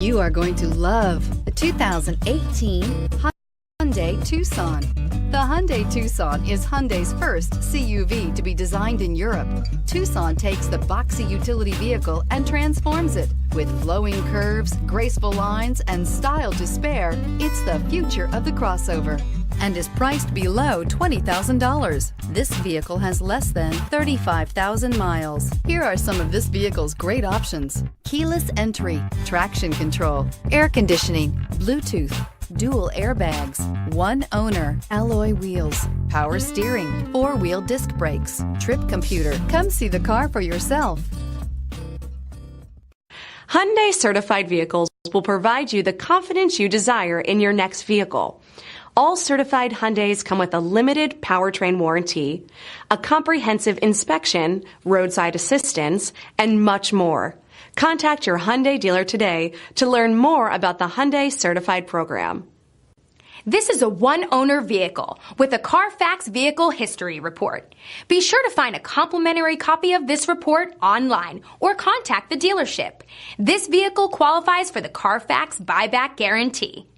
You are going to love the 2018 Hyundai Tucson. The Hyundai Tucson is Hyundai's first CUV to be designed in Europe. Tucson takes the boxy utility vehicle and transforms it. With flowing curves, graceful lines, and style to spare, it's the future of the crossover and is priced below $20,000. This vehicle has less than 35,000 miles. Here are some of this vehicle's great options: keyless entry, traction control, air conditioning, Bluetooth, dual airbags, one owner, alloy wheels, power steering, four-wheel disc brakes, trip computer. Come see the car for yourself. Hyundai certified vehicles will provide you the confidence you desire in your next vehicle. All certified Hyundais come with a limited powertrain warranty, a comprehensive inspection, roadside assistance, and much more. Contact your Hyundai dealer today to learn more about the Hyundai Certified program. This is a one-owner vehicle with a CARFAX Vehicle History Report. Be sure to find a complimentary copy of this report online or contact the dealership. This vehicle qualifies for the CARFAX Buyback Guarantee.